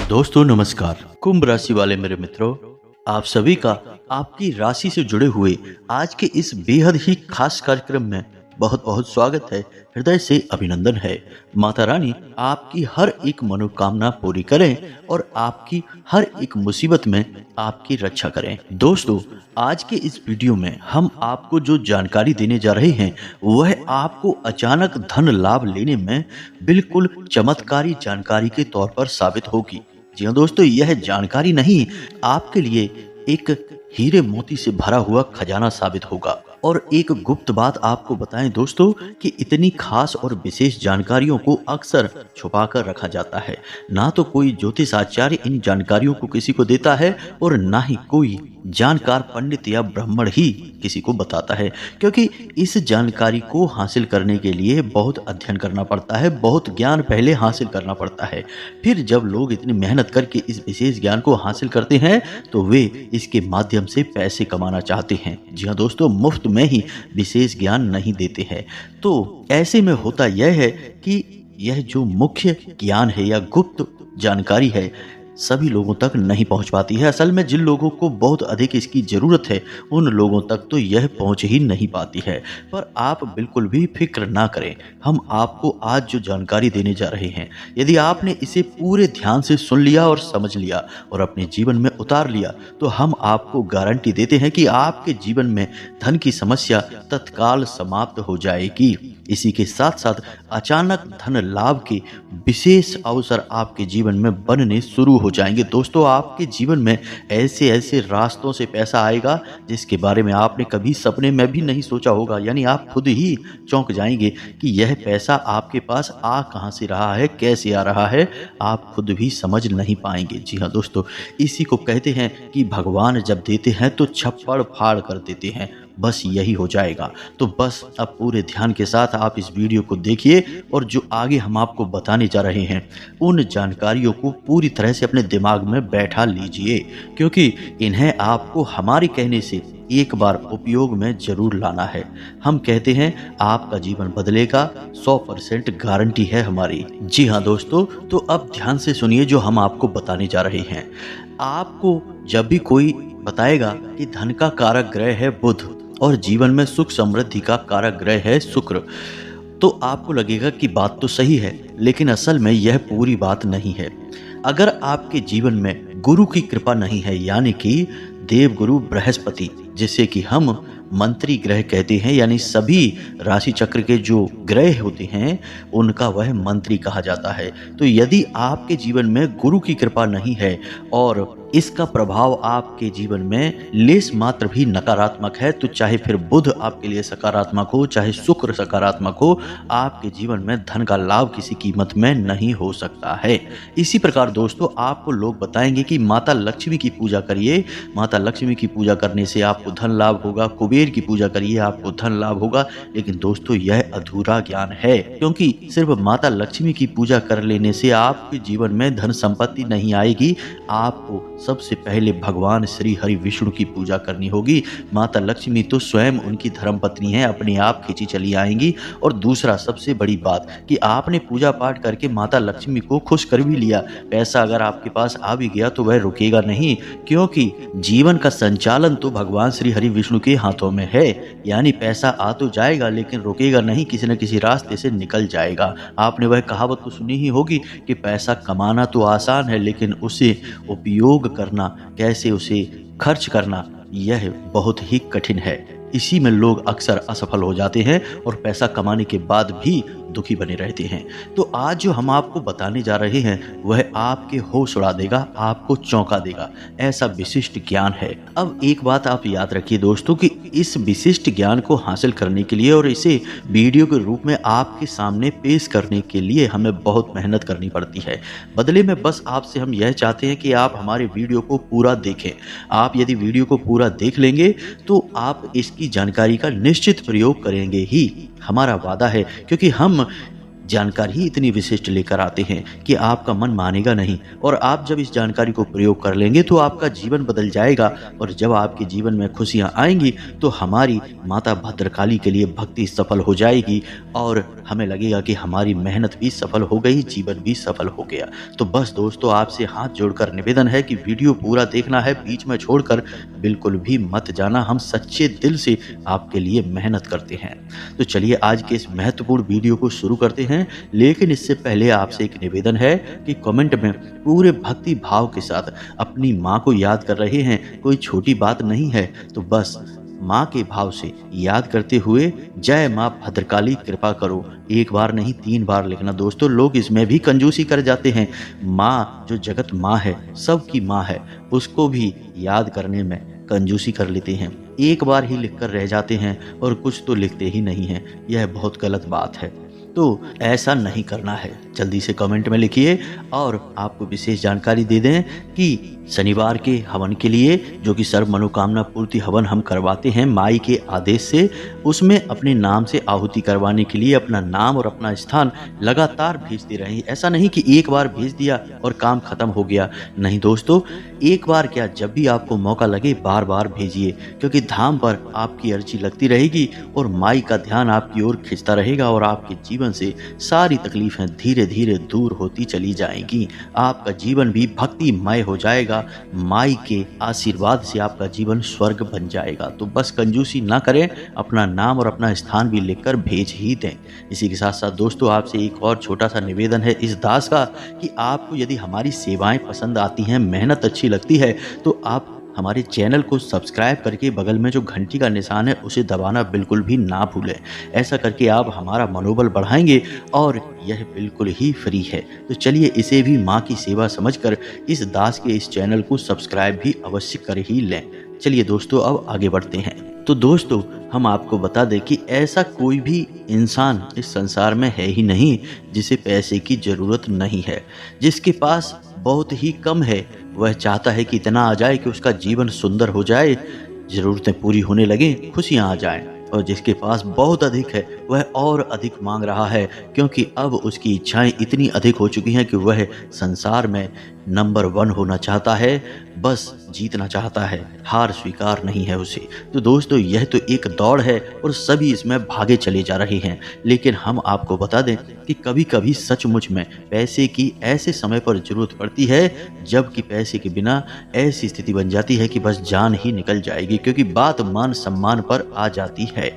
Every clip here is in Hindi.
दोस्तों नमस्कार। कुंभ राशि वाले मेरे मित्रों, आप सभी का आपकी राशि से जुड़े हुए आज के इस बेहद ही खास कार्यक्रम में बहुत बहुत स्वागत है। हृदय से अभिनंदन है। माता रानी आपकी हर एक मनोकामना पूरी करें और आपकी हर एक मुसीबत में आपकी रक्षा करें। दोस्तों, आज के इस वीडियो में हम आपको जो जानकारी देने जा रहे हैं वह आपको अचानक धन लाभ लेने में बिल्कुल चमत्कारी जानकारी के तौर पर साबित होगी। जी हाँ दोस्तों, यह जानकारी नहीं आपके लिए एक हीरे मोती से भरा हुआ खजाना साबित होगा। और एक गुप्त बात आपको बताएं दोस्तों कि इतनी खास और विशेष जानकारियों को अक्सर छुपा कर रखा जाता है। ना तो कोई ज्योतिष आचार्य इन जानकारियों को किसी को देता है और ना ही कोई जानकार पंडित या ब्राह्मण ही किसी को बताता है, क्योंकि इस जानकारी को हासिल करने के लिए बहुत अध्ययन करना पड़ता है, बहुत ज्ञान पहले हासिल करना पड़ता है। फिर जब लोग इतनी मेहनत करके इस विशेष ज्ञान को हासिल करते हैं तो वे इसके माध्यम से पैसे कमाना चाहते हैं। जी हाँ दोस्तों, मुफ्त में ही विशेष ज्ञान नहीं देते हैं। तो ऐसे में होता यह है कि यह जो मुख्य ज्ञान है या गुप्त जानकारी है सभी लोगों तक नहीं पहुंच पाती है। असल में जिन लोगों को बहुत अधिक इसकी ज़रूरत है उन लोगों तक तो यह पहुंच ही नहीं पाती है। पर आप बिल्कुल भी फिक्र ना करें, हम आपको आज जो जानकारी देने जा रहे हैं, यदि आपने इसे पूरे ध्यान से सुन लिया और समझ लिया और अपने जीवन में उतार लिया तो हम आपको गारंटी देते हैं कि आपके जीवन में धन की समस्या तत्काल समाप्त हो जाएगी। इसी के साथ साथ अचानक धन लाभ के विशेष अवसर आपके जीवन में बनने शुरू हो जाएंगे। दोस्तों, आपके जीवन में ऐसे ऐसे रास्तों से पैसा आएगा जिसके बारे में आपने कभी सपने में भी नहीं सोचा होगा। यानी आप खुद ही चौंक जाएंगे कि यह पैसा आपके पास आ कहां से रहा है, कैसे आ रहा है, आप खुद भी समझ नहीं पाएंगे। जी हाँ दोस्तों, इसी को कहते हैं कि भगवान जब देते हैं तो छप्पड़ फाड़ कर देते हैं। बस यही हो जाएगा। तो बस अब पूरे ध्यान के साथ आप इस वीडियो को देखिए और जो आगे हम आपको बताने जा रहे हैं उन जानकारियों को पूरी तरह से अपने दिमाग में बैठा लीजिए, क्योंकि इन्हें आपको हमारे कहने से एक बार उपयोग में जरूर लाना है। हम कहते हैं आपका जीवन बदलेगा, 100% गारंटी है हमारी। जी हाँ दोस्तों, तो अब ध्यान से सुनिए जो हम आपको बताने जा रहे हैं। आपको जब भी कोई बताएगा कि धन का कारक ग्रह है बुध और जीवन में सुख समृद्धि का कारक ग्रह है शुक्र, तो आपको लगेगा कि बात तो सही है, लेकिन असल में यह पूरी बात नहीं है। अगर आपके जीवन में गुरु की कृपा नहीं है, यानी कि देव गुरु बृहस्पति, जिसे कि हम मंत्री ग्रह कहते हैं, यानी सभी राशि चक्र के जो ग्रह होते हैं उनका वह मंत्री कहा जाता है। तो यदि आपके जीवन में गुरु की कृपा नहीं है और इसका प्रभाव आपके जीवन में लेस मात्र भी नकारात्मक है, तो चाहे फिर बुध आपके लिए सकारात्मक हो, चाहे शुक्र सकारात्मक हो, आपके जीवन में धन का लाभ किसी कीमत में नहीं हो सकता है। इसी प्रकार दोस्तों, आपको लोग बताएंगे कि माता लक्ष्मी की पूजा करिए, माता लक्ष्मी की पूजा करने से आपको धन लाभ होगा, कुबेर की पूजा करिए आपको धन लाभ होगा। लेकिन दोस्तों, यह अधूरा ज्ञान है, क्योंकि सिर्फ माता लक्ष्मी की पूजा कर लेने से आपके जीवन में धन संपत्ति नहीं आएगी। आपको सबसे पहले भगवान श्री हरि विष्णु की पूजा करनी होगी। माता लक्ष्मी तो स्वयं उनकी धर्मपत्नी है, अपने आप खींची चली आएंगी। और दूसरा सबसे बड़ी बात कि आपने पूजा पाठ करके माता लक्ष्मी को खुश कर भी लिया, पैसा अगर आपके पास आ भी गया तो वह रुकेगा नहीं, क्योंकि जीवन का संचालन तो भगवान श्री हरि विष्णु के हाथों में है। यानी पैसा आ तो जाएगा लेकिन रुकेगा नहीं, किसी न किसी रास्ते से निकल जाएगा। आपने वह कहावत तो सुनी ही होगी कि पैसा कमाना तो आसान है, लेकिन उसे उपयोग करना, कैसे उसे खर्च करना, यह बहुत ही कठिन है। इसी में लोग अक्सर असफल हो जाते हैं और पैसा कमाने के बाद भी दुखी बने रहते हैं। तो आज जो हम आपको बताने जा रहे हैं वह आपके होश उड़ा देगा, आपको चौंका देगा। ऐसा विशिष्ट ज्ञान है। अब एक बात आप याद रखिए दोस्तों कि इस विशिष्ट ज्ञान को हासिल करने के लिए और इसे वीडियो के रूप में आपके सामने पेश करने के लिए हमें बहुत मेहनत करनी पड़ती है। बदले में बस आपसे हम यह चाहते हैं कि आप हमारे वीडियो को पूरा देखें। आप यदि वीडियो को पूरा देख लेंगे तो आप इसकी जानकारी का निश्चित प्रयोग करेंगे ही, हमारा वादा है। क्योंकि हम जानकारी ही इतनी विशिष्ट लेकर आते हैं कि आपका मन मानेगा नहीं। और आप जब इस जानकारी को प्रयोग कर लेंगे तो आपका जीवन बदल जाएगा। और जब आपके जीवन में खुशियां आएंगी तो हमारी माता भद्रकाली के लिए भक्ति सफल हो जाएगी और हमें लगेगा कि हमारी मेहनत भी सफल हो गई, जीवन भी सफल हो गया। तो बस दोस्तों, आपसे हाथ जोड़कर निवेदन है कि वीडियो पूरा देखना है, बीच में छोड़कर बिल्कुल भी मत जाना। हम सच्चे दिल से आपके लिए मेहनत करते हैं। तो चलिए आज के इस महत्वपूर्ण वीडियो को शुरू करते हैं। लेकिन इससे पहले आपसे एक निवेदन है कि कमेंट में पूरे भक्ति भाव के साथ अपनी माँ को याद कर रहे हैं, कोई छोटी बात नहीं है। तो बस माँ के भाव से याद करते हुए जय माँ भद्रकाली कृपा करो, एक बार नहीं 3 बार लिखना। दोस्तों, लोग इसमें भी कंजूसी कर जाते हैं। माँ जो जगत माँ है, सबकी माँ है, उसको भी याद करने में कंजूसी कर लेते हैं। एक बार ही लिखकर रह जाते हैं और कुछ तो लिखते ही नहीं हैं। यह बहुत गलत बात है। तो ऐसा नहीं करना है। जल्दी से कमेंट में लिखिए। और आपको विशेष जानकारी दे दें कि शनिवार के हवन के लिए, जो कि सर्व मनोकामना पूर्ति हवन हम करवाते हैं माई के आदेश से, उसमें अपने नाम से आहुति करवाने के लिए अपना नाम और अपना स्थान लगातार भेजते रहें। ऐसा नहीं कि एक बार भेज दिया और काम खत्म हो गया। नहीं दोस्तों, एक बार क्या, जब भी आपको मौका लगे बार बार भेजिए, क्योंकि धाम पर आपकी अर्जी लगती रहेगी और माई का ध्यान आपकी ओर खिंचता रहेगा और आपके जीवन से सारी तकलीफें धीरे धीरे दूर होती चली जाएंगी। आपका जीवन भी भक्तिमय हो जाएगा। माई के आशीर्वाद से आपका जीवन स्वर्ग बन जाएगा। तो बस कंजूसी ना करें, अपना नाम और अपना स्थान भी लिखकर भेज ही दें। इसी के साथ साथ दोस्तों, आपसे एक और छोटा सा निवेदन है इस दास का कि आपको यदि हमारी सेवाएं पसंद आती हैं, मेहनत अच्छी लगती है, तो आप हमारे चैनल को सब्सक्राइब करके बगल में जो घंटी का निशान है उसे दबाना बिल्कुल भी ना भूलें। ऐसा करके आप हमारा मनोबल बढ़ाएंगे और यह बिल्कुल ही फ्री है। तो चलिए इसे भी माँ की सेवा समझकर इस दास के इस चैनल को सब्सक्राइब भी अवश्य कर ही लें। चलिए दोस्तों, अब आगे बढ़ते हैं। तो दोस्तों, हम आपको बता दें कि ऐसा कोई भी इंसान इस संसार में है ही नहीं जिसे पैसे की ज़रूरत नहीं है। जिसके पास बहुत ही कम है, वह चाहता है कि इतना आ जाए कि उसका जीवन सुंदर हो जाए, ज़रूरतें पूरी होने लगें, खुशियाँ आ जाएं। और जिसके पास बहुत अधिक है, वह और अधिक मांग रहा है, क्योंकि अब उसकी इच्छाएं इतनी अधिक हो चुकी हैं कि वह संसार में नंबर 1 होना चाहता है, बस जीतना चाहता है, हार स्वीकार नहीं है उसे। तो दोस्तों, यह तो एक दौड़ है और सभी इसमें भागे चले जा रहे हैं। लेकिन हम आपको बता दें कि कभी कभी सचमुच में पैसे की ऐसे समय पर जरूरत पड़ती है जबकि पैसे के बिना ऐसी स्थिति बन जाती है कि बस जान ही निकल जाएगी, क्योंकि बात मान सम्मान पर आ जाती है।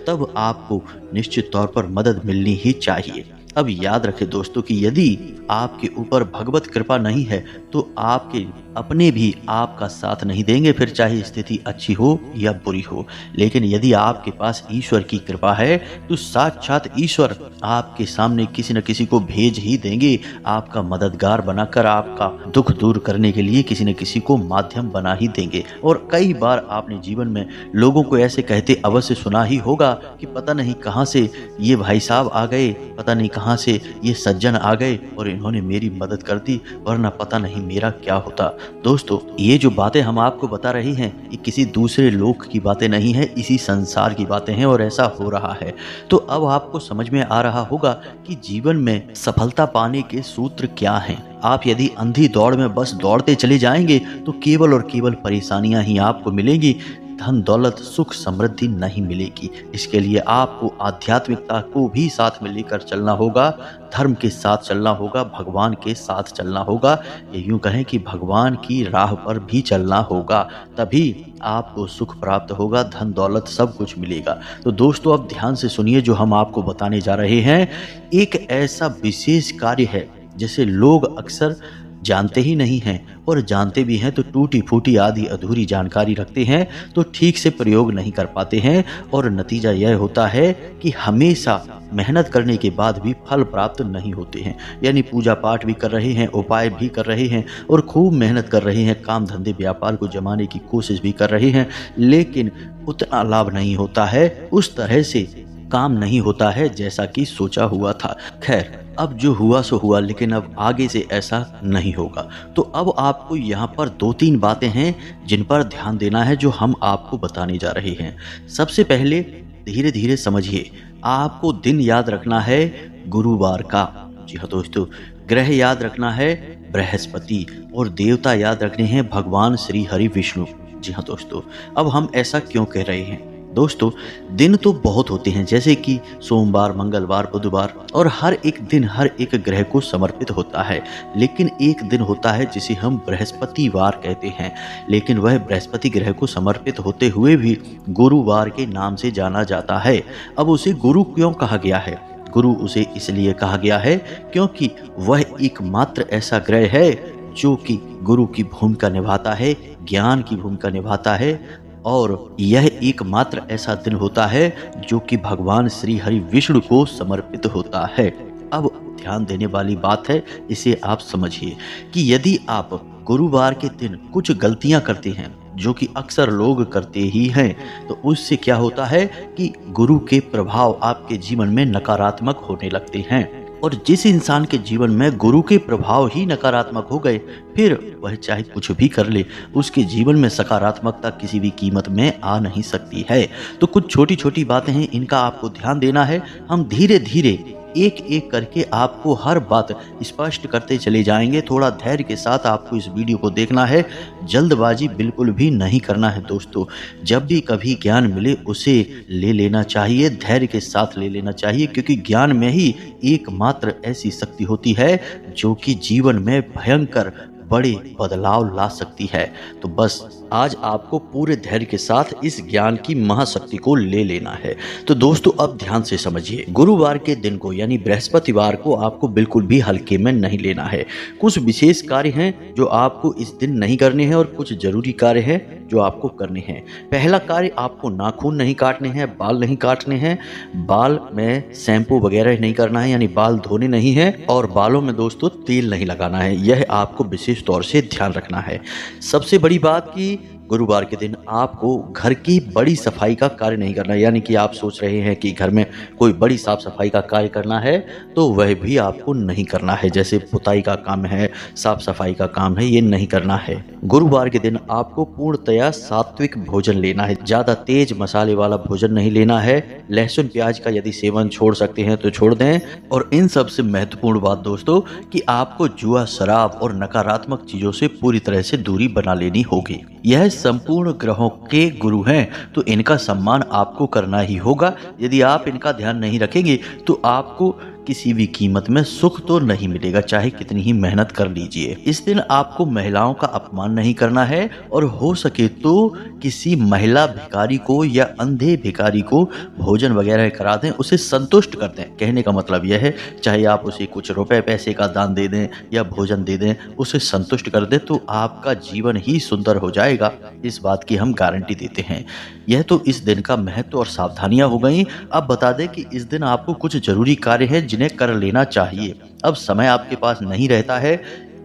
तब आपको निश्चित तौर पर मदद मिलनी ही चाहिए। अब याद रखें दोस्तों कि यदि आपके ऊपर भगवत कृपा नहीं है तो आपके अपने भी आपका साथ नहीं देंगे, फिर चाहे स्थिति अच्छी हो या बुरी हो। लेकिन यदि आपके पास ईश्वर की कृपा है तो साक्षात ईश्वर आपके सामने किसी न किसी को भेज ही देंगे, आपका मददगार बनाकर आपका दुख दूर करने के लिए किसी न किसी को माध्यम बना ही देंगे। और कई बार आपने जीवन में लोगों को ऐसे कहते अवश्य सुना ही होगा कि पता नहीं कहाँ से ये भाई साहब आ गए, पता नहीं कहाँ से ये सज्जन आ गए और इन्होंने मेरी मदद कर दी, वरना पता नहीं मेरा क्या होता। दोस्तों, ये जो बातें हम आपको बता रहे हैं, ये किसी दूसरे लोक की बातें नहीं है, इसी संसार की बातें हैं और ऐसा हो रहा है। तो अब आपको समझ में आ रहा होगा कि जीवन में सफलता पाने के सूत्र क्या हैं। आप यदि अंधी दौड़ में बस दौड़ते चले जाएंगे तो केवल और केवल परेशानियां ही आपको मिलेंगी, धन दौलत सुख समृद्धि नहीं मिलेगी। इसके लिए आपको आध्यात्मिकता को भी साथ में लेकर चलना होगा, धर्म के साथ चलना होगा, भगवान के साथ चलना होगा, या यूं कहें कि भगवान की राह पर भी चलना होगा। तभी आपको सुख प्राप्त होगा, धन दौलत सब कुछ मिलेगा। तो दोस्तों, अब ध्यान से सुनिए जो हम आपको बताने जा रहे हैं। एक ऐसा विशेष कार्य है जिसे लोग अक्सर जानते ही नहीं हैं, और जानते भी हैं तो टूटी फूटी आधी अधूरी जानकारी रखते हैं, तो ठीक से प्रयोग नहीं कर पाते हैं। और नतीजा यह होता है कि हमेशा मेहनत करने के बाद भी फल प्राप्त नहीं होते हैं। यानी पूजा पाठ भी कर रहे हैं, उपाय भी कर रहे हैं और खूब मेहनत कर रहे हैं, काम धंधे व्यापार को जमाने की कोशिश भी कर रहे हैं, लेकिन उतना लाभ नहीं होता है, उस तरह से काम नहीं होता है जैसा कि सोचा हुआ था। खैर, अब जो हुआ सो हुआ, लेकिन अब आगे से ऐसा नहीं होगा। तो अब आपको यहाँ पर 2-3 बातें हैं जिन पर ध्यान देना है, जो हम आपको बताने जा रहे हैं। सबसे पहले धीरे धीरे समझिए, आपको दिन याद रखना है, गुरुवार का। जी हाँ दोस्तों, ग्रह याद रखना है बृहस्पति और देवता याद रखने हैं भगवान श्री हरि विष्णु। जी हाँ दोस्तों, अब हम ऐसा क्यों कह रहे हैं? दोस्तों, दिन तो बहुत होते हैं, जैसे कि सोमवार, मंगलवार, बुधवार, और हर एक दिन हर एक ग्रह को समर्पित होता है। लेकिन एक दिन होता है जिसे हम बृहस्पतिवार कहते हैं, लेकिन वह बृहस्पति ग्रह को समर्पित होते हुए भी गुरुवार के नाम से जाना जाता है। अब उसे गुरु क्यों कहा गया है? गुरु उसे इसलिए कहा गया है क्योंकि वह एकमात्र ऐसा ग्रह है जो कि गुरु की भूमिका निभाता है, ज्ञान की भूमिका निभाता है, और यह एकमात्र ऐसा दिन होता है जो कि भगवान श्री हरि विष्णु को समर्पित होता है। अब ध्यान देने वाली बात है, इसे आप समझिए कि यदि आप गुरुवार के दिन कुछ गलतियां करते हैं, जो कि अक्सर लोग करते ही हैं, तो उससे क्या होता है कि गुरु के प्रभाव आपके जीवन में नकारात्मक होने लगते हैं। और जिस इंसान के जीवन में गुरु के प्रभाव ही नकारात्मक हो गए, फिर वह चाहे कुछ भी कर ले, उसके जीवन में सकारात्मकता किसी भी कीमत में आ नहीं सकती है। तो कुछ छोटी छोटी बातें हैं, इनका आपको ध्यान देना है। हम धीरे धीरे एक एक करके आपको हर बात स्पष्ट करते चले जाएंगे। थोड़ा धैर्य के साथ आपको इस वीडियो को देखना है, जल्दबाजी बिल्कुल भी नहीं करना है दोस्तों। जब भी कभी ज्ञान मिले उसे ले लेना चाहिए, धैर्य के साथ ले लेना चाहिए, क्योंकि ज्ञान में ही एकमात्र ऐसी शक्ति होती है जो कि जीवन में भयंकर बड़े बदलाव ला सकती है। तो बस आज आपको पूरे धैर्य के साथ इस ज्ञान की महाशक्ति को ले लेना है। तो दोस्तों, अब ध्यान से समझिए, गुरुवार के दिन को यानी बृहस्पतिवार को आपको बिल्कुल भी हल्के में नहीं लेना है। कुछ विशेष कार्य हैं जो आपको इस दिन नहीं करने हैं और कुछ जरूरी कार्य हैं जो आपको करने हैं। पहला कार्य, आपको नाखून नहीं काटने हैं, बाल नहीं काटने हैं, बाल में शैम्पू वगैरह नहीं करना है, यानी बाल धोने नहीं है, और बालों में दोस्तों तेल नहीं लगाना है। यह आपको विशेष तौर से ध्यान रखना है। सबसे बड़ी बात कि गुरुवार के दिन आपको घर की बड़ी सफाई का कार्य नहीं करना है, यानी कि आप सोच रहे हैं कि घर में कोई बड़ी साफ सफाई का कार्य करना है, तो वह भी आपको नहीं करना है। जैसे पुताई का काम है, साफ सफाई का काम है, ये नहीं करना है। गुरुवार के दिन आपको पूर्णतया सात्विक भोजन लेना है, ज्यादा तेज मसाले वाला भोजन नहीं लेना है। लहसुन प्याज का यदि सेवन छोड़ सकते हैं तो छोड़ दें। और इन सबसे महत्वपूर्ण बात दोस्तों कि आपको जुआ, शराब और नकारात्मक चीजों से पूरी तरह से दूरी बना लेनी होगी। यह संपूर्ण ग्रहों के गुरु हैं, तो इनका सम्मान आपको करना ही होगा। यदि आप इनका ध्यान नहीं रखेंगे तो आपको किसी भी कीमत में सुख तो नहीं मिलेगा, चाहे कितनी ही मेहनत कर लीजिए। इस दिन आपको महिलाओं का अपमान नहीं करना है, और हो सके तो किसी महिला भिखारी को या अंधे भिखारी को भोजन वगैरह करा दें, उसे संतुष्ट कर दें। कहने का मतलब यह है, चाहे आप उसे कुछ रुपए पैसे का दान दे दें या भोजन दे दें, उसे संतुष्ट कर दें, तो आपका जीवन ही सुंदर हो जाएगा। इस बात की हम गारंटी देते हैं। यह तो इस दिन का महत्व और सावधानियां हो गई। अब बता दें कि इस दिन आपको कुछ जरूरी कार्य हैं जिन्हें कर लेना चाहिए। अब समय आपके पास नहीं रहता है,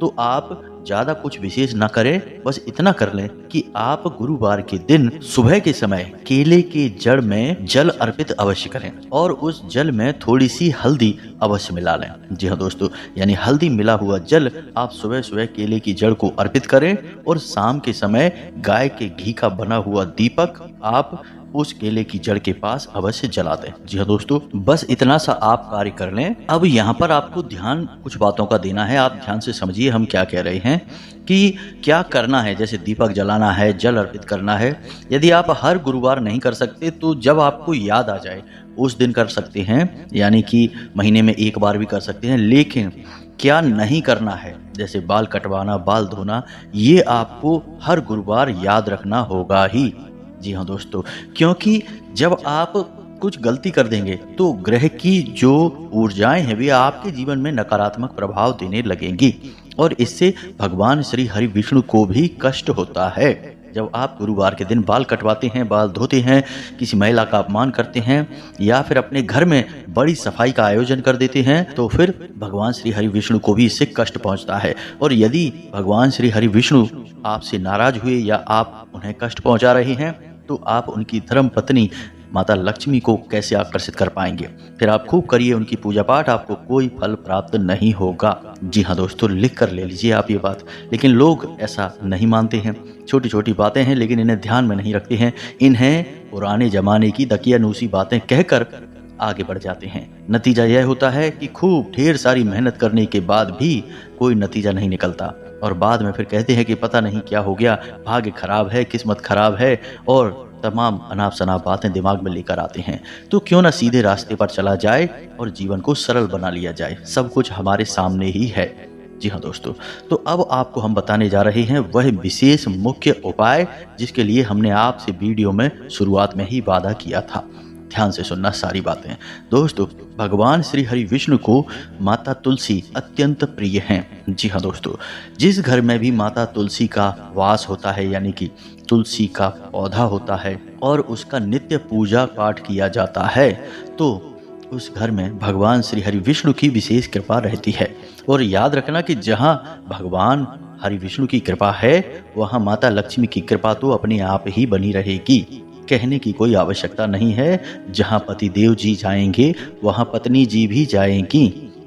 तो आप ज्यादा कुछ विशेष ना करें, बस इतना कर लें कि आप गुरुवार के दिन सुबह के समय केले के जड़ में जल अर्पित अवश्य करें, और उस जल में थोड़ी सी हल्दी अवश्य मिला लें। जी हाँ दोस्तों, यानी हल्दी मिला हुआ जल आप सुबह सुबह केले की जड़ को अर्पित करें, और शाम के समय गाय के घी का बना हुआ दीपक आप उस केले की जड़ के पास अवश्य जला दें। जी हाँ दोस्तों, बस इतना सा आप कार्य कर लें। अब यहाँ पर आपको ध्यान कुछ बातों का देना है। आप ध्यान से समझिए हम क्या कह रहे हैं कि क्या करना है। जैसे दीपक जलाना है, जल अर्पित करना है। यदि आप हर गुरुवार नहीं कर सकते तो जब आपको याद आ जाए उस दिन कर सकते हैं, यानी कि महीने में एक बार भी कर सकते हैं। लेकिन क्या नहीं करना है, जैसे बाल कटवाना, बाल धोना, ये आपको हर गुरुवार याद रखना होगा ही। जी हाँ दोस्तों, क्योंकि जब आप कुछ गलती कर देंगे तो ग्रह की जो ऊर्जाएं हैं वे आपके जीवन में नकारात्मक प्रभाव देने लगेंगी, और इससे भगवान श्री हरि विष्णु को भी कष्ट होता है। जब आप गुरुवार के दिन बाल कटवाते हैं, बाल धोते हैं, किसी महिला का अपमान करते हैं, या फिर अपने घर में बड़ी सफाई का आयोजन कर देते हैं, तो फिर भगवान श्री हरि विष्णु को भी इससे कष्ट पहुंचता है। और यदि भगवान श्री हरि विष्णु आपसे नाराज हुए या आप उन्हें कष्ट पहुंचा रहे हैं, तो आप उनकी धर्म पत्नी माता लक्ष्मी को कैसे आकर्षित कर पाएंगे। फिर आप खूब करिए उनकी पूजा पाठ, आपको कोई फल प्राप्त नहीं होगा। जी हाँ दोस्तों, लिख कर ले लीजिए आप ये बात। लेकिन लोग ऐसा नहीं मानते हैं। छोटी छोटी बातें हैं लेकिन इन्हें ध्यान में नहीं रखते हैं। इन्हें पुराने जमाने की दकियानूसी बातें कहकर आगे बढ़ जाते हैं। नतीजा यह होता है कि खूब ढेर सारी मेहनत करने के बाद भी कोई नतीजा नहीं निकलता और बाद में फिर कहते हैं कि पता नहीं क्या हो गया, भाग्य खराब है, किस्मत खराब है और तमाम अनाप शनाप बातें दिमाग में लेकर आते हैं। तो क्यों ना सीधे रास्ते पर चला जाए और जीवन को सरल बना लिया जाए, सब कुछ हमारे सामने ही है। जी हाँ दोस्तों, तो अब आपको हम बताने जा रहे हैं वह विशेष मुख्य उपाय जिसके लिए हमने आपसे वीडियो में शुरुआत में ही वादा किया था। ध्यान से सुनना सारी बातें। दोस्तों, भगवान श्री हरि विष्णु को माता तुलसी अत्यंत प्रिय हैं। जी हाँ दोस्तों, जिस घर में भी माता तुलसी का वास होता है, यानी कि तुलसी का पौधा होता है और उसका नित्य पूजा पाठ किया जाता है, तो उस घर में भगवान श्री हरि विष्णु की विशेष कृपा रहती है। और याद रखना कि जहाँ भगवान हरि विष्णु की कृपा है, वहाँ माता लक्ष्मी की कृपा तो अपने आप ही बनी रहेगी। कहने की कोई आवश्यकता नहीं है, जहाँ पति देव जी जाएंगे वहाँ पत्नी जी भी जाएंगी।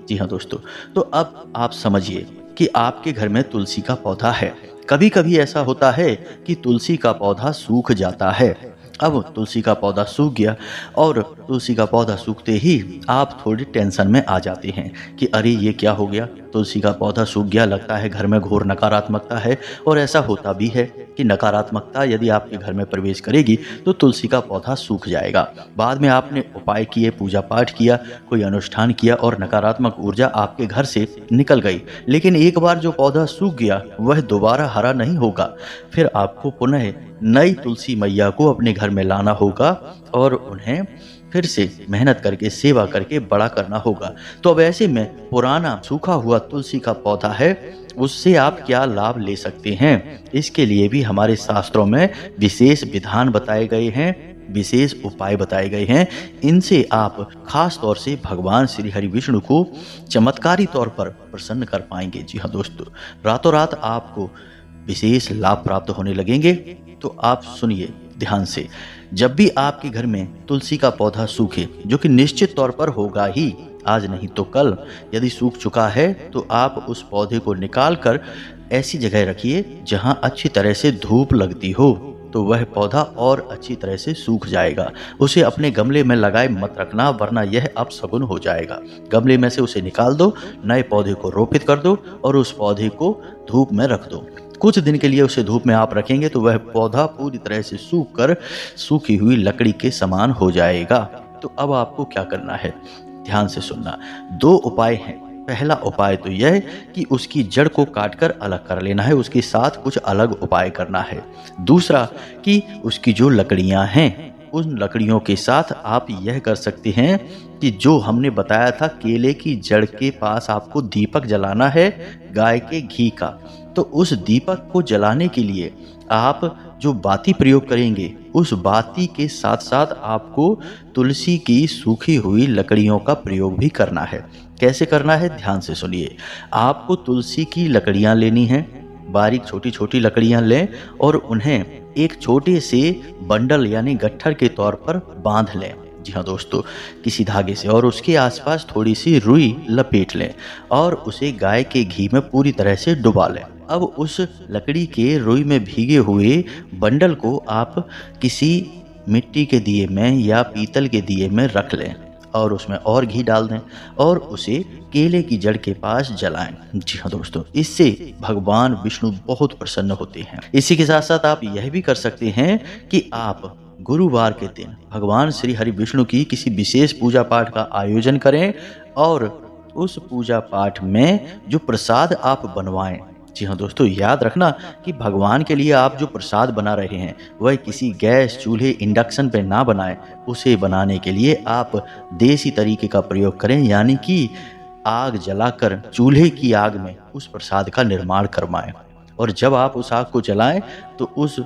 जी हाँ दोस्तों, तो अब आप समझिए कि आपके घर में तुलसी का पौधा है। कभी कभी ऐसा होता है कि तुलसी का पौधा सूख जाता है। अब तुलसी का पौधा सूख गया और तुलसी का पौधा सूखते ही आप थोड़ी टेंशन में आ जाते हैं कि अरे ये क्या हो गया, तुलसी का पौधा सूख गया, लगता है घर में घोर नकारात्मकता है। और ऐसा होता भी है कि नकारात्मकता यदि आपके घर में प्रवेश करेगी तो तुलसी का पौधा सूख जाएगा। बाद में आपने उपाय किए, पूजा पाठ किया, कोई अनुष्ठान किया और नकारात्मक ऊर्जा आपके घर से निकल गई, लेकिन एक बार जो पौधा सूख गया वह दोबारा हरा नहीं होगा। फिर आपको पुनः नई तुलसी मैया को अपने घर में लाना होगा और उन्हें फिर से मेहनत करके सेवा करके बड़ा करना होगा। तो अब ऐसे में पुराना सूखा हुआ तुलसी का पौधा है, उससे आप क्या लाभ ले सकते हैं, इसके लिए भी हमारे शास्त्रों में विशेष विधान बताए गए हैं, विशेष उपाय बताए गए हैं। इनसे आप खास तौर से भगवान श्री हरि विष्णु को चमत्कारी तौर पर प्रसन्न कर पाएंगे। जी हाँ दोस्तों, रातों रात आपको विशेष लाभ प्राप्त होने लगेंगे। तो आप सुनिए ध्यान से। जब भी आपके घर में तुलसी का पौधा सूखे, जो कि निश्चित तौर पर होगा ही, आज नहीं तो कल, यदि सूख चुका है तो आप उस पौधे को निकाल कर ऐसी जगह रखिए जहां अच्छी तरह से धूप लगती हो, तो वह पौधा और अच्छी तरह से सूख जाएगा। उसे अपने गमले में लगाए मत रखना, वरना यह अपशगुन हो जाएगा। गमले में से उसे निकाल दो, नए पौधे को रोपित कर दो और उस पौधे को धूप में रख दो। कुछ दिन के लिए उसे धूप में आप रखेंगे तो वह पौधा पूरी तरह से सूख कर सूखी हुई लकड़ी के समान हो जाएगा। तो अब आपको क्या करना है, ध्यान से सुनना। दो उपाय हैं। पहला उपाय तो यह कि उसकी जड़ को काटकर अलग कर लेना है, उसके साथ कुछ अलग उपाय करना है। दूसरा कि उसकी जो लकड़ियां हैं, उन लकड़ियों के साथ आप यह कर सकते हैं कि जो हमने बताया था, केले की जड़ के पास आपको दीपक जलाना है गाय के घी का। तो उस दीपक को जलाने के लिए आप जो बाती प्रयोग करेंगे, उस बाती के साथ साथ आपको तुलसी की सूखी हुई लकड़ियों का प्रयोग भी करना है। कैसे करना है, ध्यान से सुनिए। आपको तुलसी की लकड़ियां लेनी हैं, बारीक छोटी छोटी लकड़ियां लें और उन्हें एक छोटे से बंडल यानी गट्ठर के तौर पर बांध लें। जी हाँ दोस्तों, किसी धागे से, और उसके आसपास थोड़ी सी रुई लपेट लें और उसे गाय के घी में पूरी तरह से डुबा लें। अब उस लकड़ी के रुई में भीगे हुए बंडल को आप किसी मिट्टी के दिए में या पीतल के दिए में रख लें और उसमें और घी डाल दें और उसे केले की जड़ के पास जलाएं। जी हाँ दोस्तों, इससे भगवान विष्णु बहुत प्रसन्न होते हैं। इसी के साथ साथ आप यह भी कर सकते हैं कि आप गुरुवार के दिन भगवान श्री हरि विष्णु की किसी विशेष पूजा पाठ का आयोजन करें और उस पूजा पाठ में जो प्रसाद आप बनवाएं, जी हाँ दोस्तों, याद रखना कि भगवान के लिए आप जो प्रसाद बना रहे हैं वह किसी गैस चूल्हे इंडक्शन पे ना बनाएं। उसे बनाने के लिए आप देसी तरीके का प्रयोग करें, यानी कि आग जलाकर चूल्हे की आग में उस प्रसाद का निर्माण करवाएं। और जब आप उस आग को जलाएं तो उस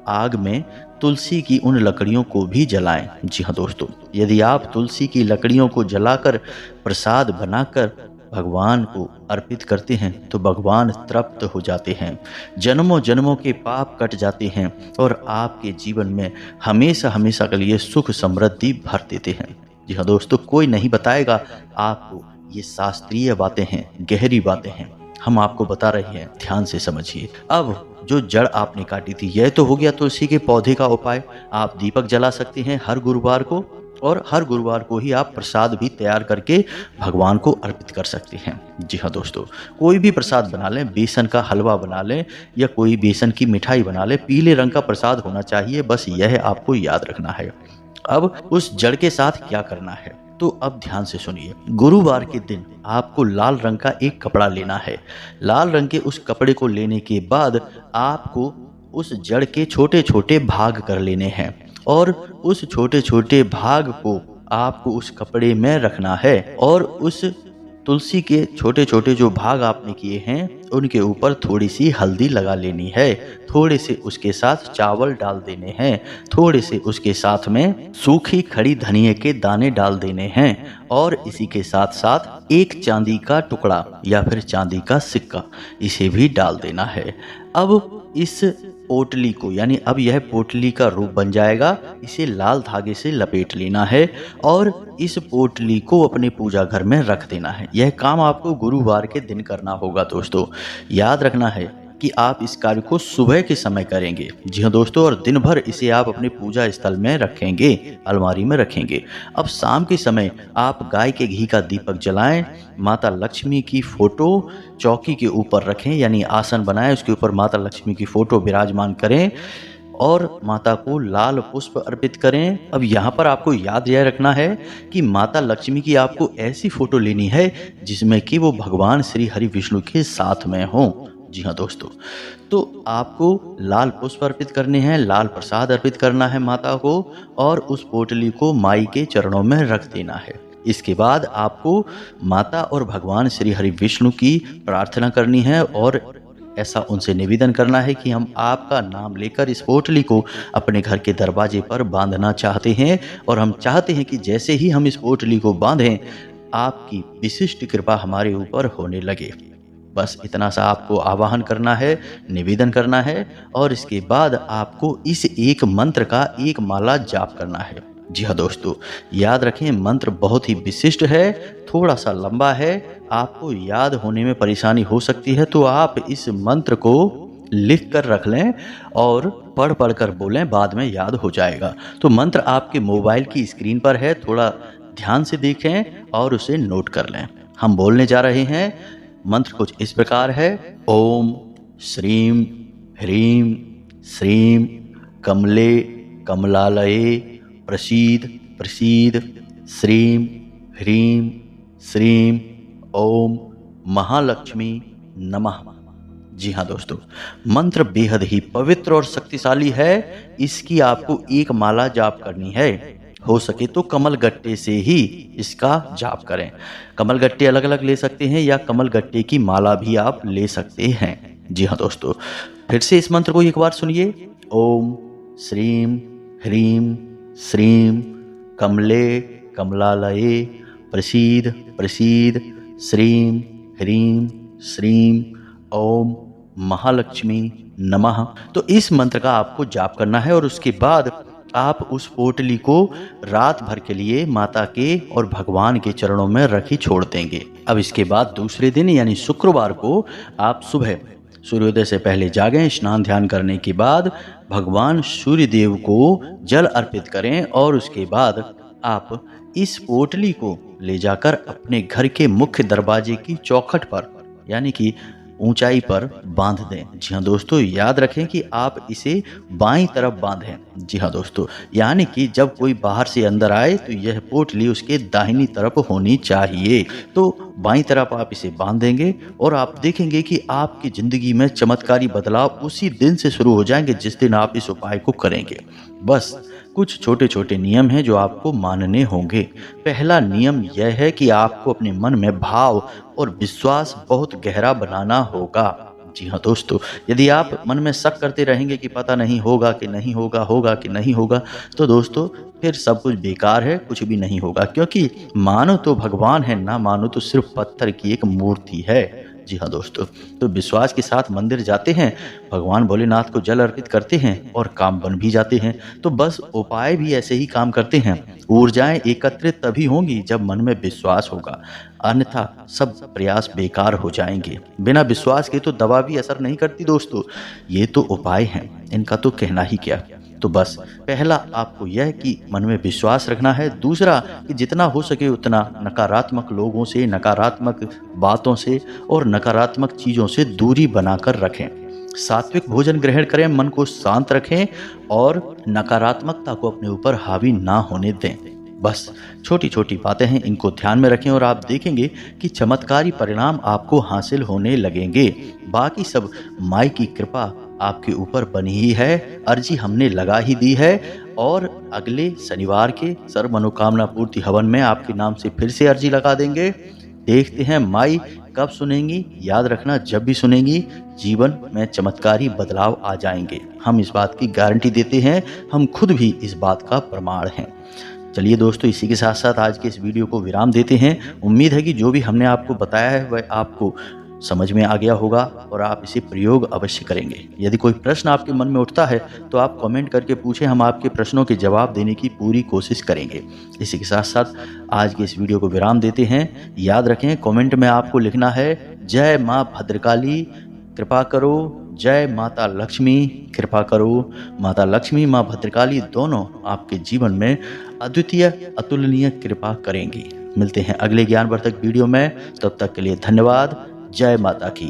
आग में तुलसी की उन लकड़ियों को भी जलाएं। जी हाँ दोस्तों, यदि आप तुलसी की लकड़ियों को जलाकर प्रसाद बनाकर भगवान को अर्पित करते हैं तो भगवान तृप्त हो जाते हैं, जन्मों जन्मों के पाप कट जाते हैं और आपके जीवन में हमेशा हमेशा के लिए सुख समृद्धि भर देते हैं। जी हाँ दोस्तों, कोई नहीं बताएगा आपको, ये शास्त्रीय बातें हैं, गहरी बातें हैं, हम आपको बता रहे हैं, ध्यान से समझिए। अब जो जड़ आपने काटी थी, यह तो हो गया तुलसी के पौधे का उपाय। आप दीपक जला सकते हैं हर गुरुवार को और हर गुरुवार को ही आप प्रसाद भी तैयार करके भगवान को अर्पित कर सकते हैं। जी हाँ दोस्तों, कोई भी प्रसाद बना लें, बेसन का हलवा बना लें या कोई बेसन की मिठाई बना लें, पीले रंग का प्रसाद होना चाहिए, बस यह आपको याद रखना है। अब उस जड़ के साथ क्या करना है, तो अब ध्यान से सुनिए। गुरुवार के दिन आपको लाल रंग का एक कपड़ा लेना है। लाल रंग के उस कपड़े को लेने के बाद आपको उस जड़ के छोटे छोटे भाग कर लेने हैं और उस छोटे छोटे भाग को आपको उस कपड़े में रखना है और उस तुलसी के छोटे छोटे जो भाग आपने किए हैं उनके ऊपर थोड़ी सी हल्दी लगा लेनी है, थोड़े से उसके साथ चावल डाल देने हैं, थोड़े से उसके साथ में सूखी खड़ी धनिया के दाने डाल देने हैं और इसी के साथ साथ एक चांदी का टुकड़ा या फिर चांदी का सिक्का इसे भी डाल देना है। अब इस पोटली को, यानी अब यह पोटली का रूप बन जाएगा, इसे लाल धागे से लपेट लेना है और इस पोटली को अपने पूजा घर में रख देना है। यह काम आपको गुरुवार के दिन करना होगा दोस्तों। याद रखना है कि आप इस कार्य को सुबह के समय करेंगे। जी हाँ दोस्तों, और दिन भर इसे आप अपने पूजा स्थल में रखेंगे, अलमारी में रखेंगे। अब शाम के समय आप गाय के घी का दीपक जलाएं, माता लक्ष्मी की फोटो चौकी के ऊपर रखें, यानी आसन बनाएं, उसके ऊपर माता लक्ष्मी की फोटो विराजमान करें और माता को लाल पुष्प अर्पित करें। अब यहाँ पर आपको याद यह रखना है कि माता लक्ष्मी की आपको ऐसी फोटो लेनी है जिसमें कि वो भगवान श्री हरि विष्णु के साथ में हों। जी हाँ दोस्तों, तो आपको लाल पुष्प अर्पित करने हैं, लाल प्रसाद अर्पित करना है माता को और उस पोटली को माई के चरणों में रख देना है। इसके बाद आपको माता और भगवान श्री हरि विष्णु की प्रार्थना करनी है और ऐसा उनसे निवेदन करना है कि हम आपका नाम लेकर इस पोटली को अपने घर के दरवाजे पर बांधना चाहते हैं और हम चाहते हैं कि जैसे ही हम इस पोटली को बांधें आपकी विशिष्ट कृपा हमारे ऊपर होने लगे। बस इतना सा आपको आवाहन करना है, निवेदन करना है और इसके बाद आपको इस एक मंत्र का एक माला जाप करना है। जी हाँ दोस्तों, याद रखें मंत्र बहुत ही विशिष्ट है, थोड़ा सा लंबा है, आपको याद होने में परेशानी हो सकती है, तो आप इस मंत्र को लिख कर रख लें और पढ़ पढ़ कर बोलें, बाद में याद हो जाएगा। तो मंत्र आपके मोबाइल की स्क्रीन पर है, थोड़ा ध्यान से देखें और उसे नोट कर लें। हम बोलने जा रहे हैं। मंत्र कुछ इस प्रकार है। ओम श्रीम ह्रीम श्रीम कमले कमलालये प्रसीद प्रसीद श्रीम ह्रीम श्रीम ओम महालक्ष्मी नमः। जी हाँ दोस्तों, मंत्र बेहद ही पवित्र और शक्तिशाली है। इसकी आपको एक माला जाप करनी है। हो सके तो कमल गट्टे से ही इसका जाप करें। कमल गट्टे अलग अलग ले सकते हैं या कमल गट्टे की माला भी आप ले सकते हैं। जी हाँ दोस्तों, फिर से इस मंत्र को एक बार सुनिए। ओम श्रीम ह्रीम श्रीम कमले कमलालये प्रसीद प्रसीद श्रीम ह्रीम श्रीम ओम महालक्ष्मी नमः। तो इस मंत्र का आपको जाप करना है और उसके बाद आप उस पोटली को रात भर के लिए माता के और भगवान के चरणों में रखी छोड़ देंगे। अब इसके बाद दूसरे दिन यानी शुक्रवार को आप सुबह सूर्योदय से पहले जागें, स्नान ध्यान करने के बाद भगवान सूर्य देव को जल अर्पित करें और उसके बाद आप इस पोटली को ले जाकर अपने घर के मुख्य दरवाजे की चौखट पर यानी कि ऊंचाई पर बांध दें। जी हाँ दोस्तों, याद रखें कि आप इसे बाईं तरफ बांधें। जी हाँ दोस्तों, यानी कि जब कोई बाहर से अंदर आए तो यह पोटली उसके दाहिनी तरफ होनी चाहिए। तो बाईं तरफ आप इसे बांध देंगे और आप देखेंगे कि आपकी ज़िंदगी में चमत्कारी बदलाव उसी दिन से शुरू हो जाएंगे जिस दिन आप इस उपाय को करेंगे। बस कुछ छोटे छोटे नियम हैं जो आपको मानने होंगे। पहला नियम यह है कि आपको अपने मन में भाव और विश्वास बहुत गहरा बनाना होगा। जी हाँ दोस्तों, यदि आप मन में शक करते रहेंगे कि पता नहीं होगा कि नहीं होगा, होगा कि नहीं होगा, तो दोस्तों फिर सब कुछ बेकार है, कुछ भी नहीं होगा। क्योंकि मानो तो भगवान है, ना मानो तो सिर्फ पत्थर की एक मूर्ति है। जी हाँ दोस्तों, तो विश्वास के साथ मंदिर जाते हैं, भगवान भोलेनाथ को जल अर्पित करते हैं और काम बन भी जाते हैं। तो बस उपाय भी ऐसे ही काम करते हैं। ऊर्जाएं एकत्रित तभी होंगी जब मन में विश्वास होगा, अन्यथा सब प्रयास बेकार हो जाएंगे। बिना विश्वास के तो दवा भी असर नहीं करती दोस्तों। ये तो उपाय हैं, इनका तो कहना ही क्या। तो बस पहला आपको यह कि मन में विश्वास रखना है, दूसरा कि जितना हो सके उतना नकारात्मक लोगों से, नकारात्मक बातों से और नकारात्मक चीज़ों से दूरी बनाकर रखें। सात्विक भोजन ग्रहण करें, मन को शांत रखें और नकारात्मकता को अपने ऊपर हावी ना होने दें। बस छोटी छोटी बातें हैं, इनको ध्यान में रखें और आप देखेंगे कि चमत्कारी परिणाम आपको हासिल होने लगेंगे। बाकी सब माई की कृपा आपके ऊपर बनी ही है, अर्जी हमने लगा ही दी है और अगले शनिवार के सर्व मनोकामना पूर्ति हवन में आपके नाम से फिर से अर्जी लगा देंगे। देखते हैं माई कब सुनेंगी। याद रखना, जब भी सुनेंगी जीवन में चमत्कारी बदलाव आ जाएंगे। हम इस बात की गारंटी देते हैं, हम खुद भी इस बात का प्रमाण हैं। चलिए दोस्तों, इसी के साथ साथ आज के इस वीडियो को विराम देते हैं। उम्मीद है कि जो भी हमने आपको बताया है वह आपको समझ में आ गया होगा और आप इसे प्रयोग अवश्य करेंगे। यदि कोई प्रश्न आपके मन में उठता है तो आप कमेंट करके पूछें, हम आपके प्रश्नों के जवाब देने की पूरी कोशिश करेंगे। इसी के साथ साथ आज के इस वीडियो को विराम देते हैं। याद रखें, कमेंट में आपको लिखना है जय माँ भद्रकाली कृपा करो, जय माता लक्ष्मी कृपा करो। माता लक्ष्मी, माँ भद्रकाली दोनों आपके जीवन में अद्वितीय अतुलनीय कृपा करेंगी। मिलते हैं अगले ज्ञानवर्धक वीडियो में, तब तक के लिए धन्यवाद। जय माता की।